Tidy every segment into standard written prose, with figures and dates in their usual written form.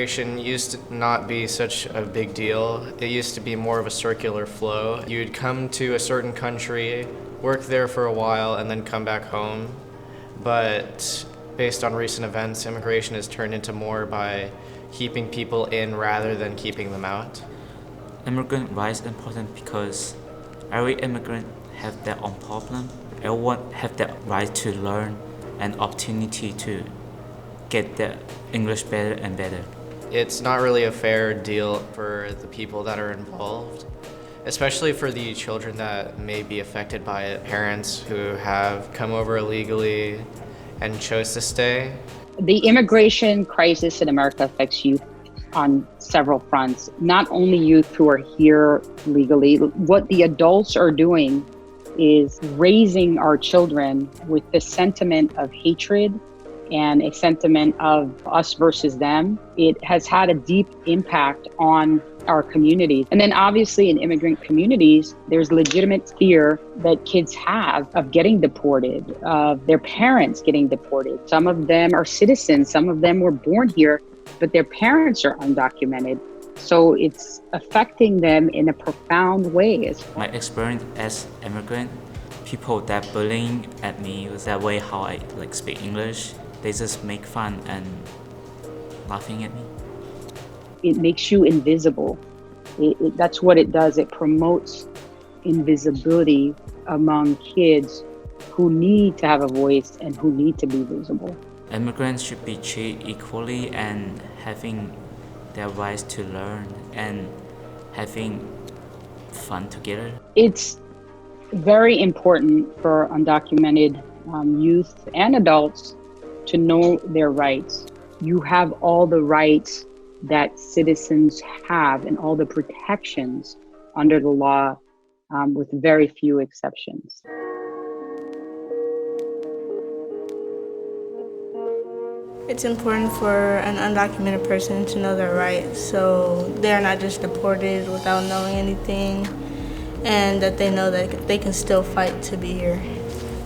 immigration used to not be such a big deal. It used to be more of a circular flow. You'd come to a certain country, work there for a while, and then come back home. But based on recent events, immigration has turned into more by keeping people in rather than keeping them out. Immigrant rights are important because every immigrant have their own problem. Everyone have the right to learn and opportunity to get their English better and better. It's not really a fair deal for the people that are involved, especially for the children that may be affected by it, parents who have come over illegally and chose to stay. The immigration crisis in America affects youth on several fronts. Not only youth who are here legally, what the adults are doing is raising our children with the sentiment of hatred and a sentiment of us versus them. It has had a deep impact on our community. And then obviously in immigrant communities, there's legitimate fear that kids have of getting deported, of their parents getting deported. Some of them are citizens, some of them were born here, but their parents are undocumented. So it's affecting them in a profound way. My experience as immigrant, people that bullying at me was that way how I speak English. They just make fun and laughing at me. It makes you invisible. That's what it does. It promotes invisibility among kids who need to have a voice and who need to be visible. Immigrants should be treated equally and having their rights to learn and having fun together. It's very important for undocumented youth and adults to know their rights. You have all the rights that citizens have and all the protections under the law, with very few exceptions. It's important for an undocumented person to know their rights, so they're not just deported without knowing anything, and that they know that they can still fight to be here.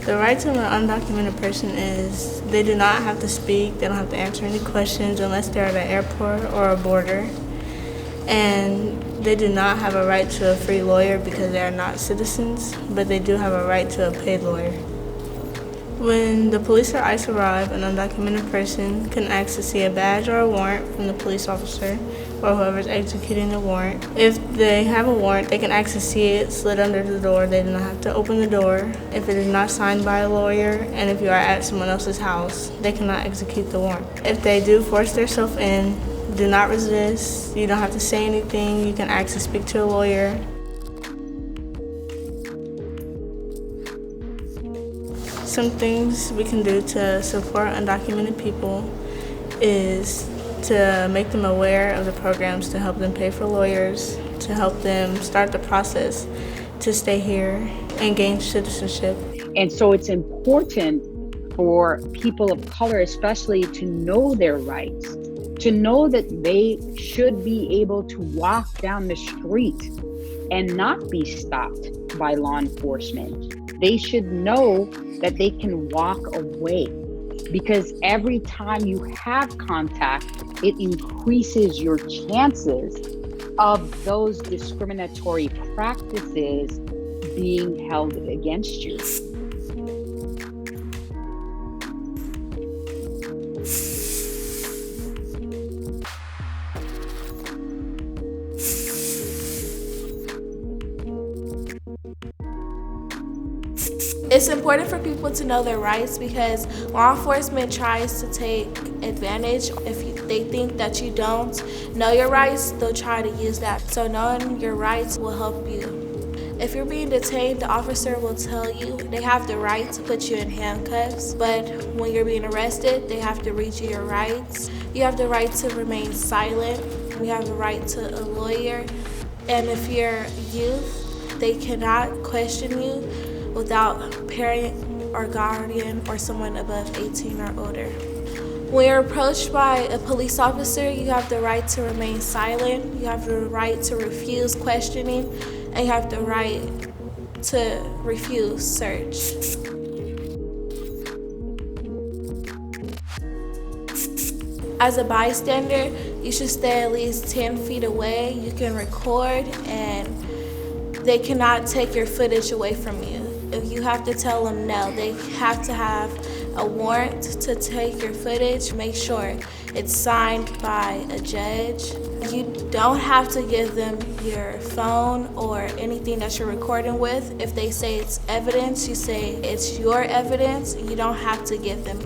The rights of an undocumented person is they do not have to speak, they don't have to answer any questions unless they're at an airport or a border, and they do not have a right to a free lawyer because they are not citizens, but they do have a right to a paid lawyer. When the police or ICE arrive, an undocumented person can ask to see a badge or a warrant from the police officer or whoever's executing the warrant. If they have a warrant, they can ask to see it slid under the door. They do not have to open the door. If it is not signed by a lawyer, and if you are at someone else's house, they cannot execute the warrant. If they do force themselves in, do not resist. You don't have to say anything. You can ask to speak to a lawyer. Some things we can do to support undocumented people is to make them aware of the programs to help them pay for lawyers, to help them start the process to stay here and gain citizenship. And so it's important for people of color especially to know their rights, to know that they should be able to walk down the street and not be stopped by law enforcement. They should know that they can walk away, because every time you have contact, it increases your chances of those discriminatory practices being held against you. It's important for people to know their rights because law enforcement tries to take advantage. If they think that you don't know your rights, they'll try to use that. So knowing your rights will help you. If you're being detained, the officer will tell you they have the right to put you in handcuffs, but when you're being arrested, they have to read you your rights. You have the right to remain silent. You have the right to a lawyer. And if you're youth, they cannot question you without parent or guardian or someone above 18 or older. When you're approached by a police officer, you have the right to remain silent, you have the right to refuse questioning, and you have the right to refuse search. As a bystander, you should stay at least 10 feet away. You can record, and they cannot take your footage away from you. If you have to tell them no, they have to have a warrant to take your footage. Make sure it's signed by a judge. You don't have to give them your phone or anything that you're recording with. If they say it's evidence, you say it's your evidence. You don't have to give them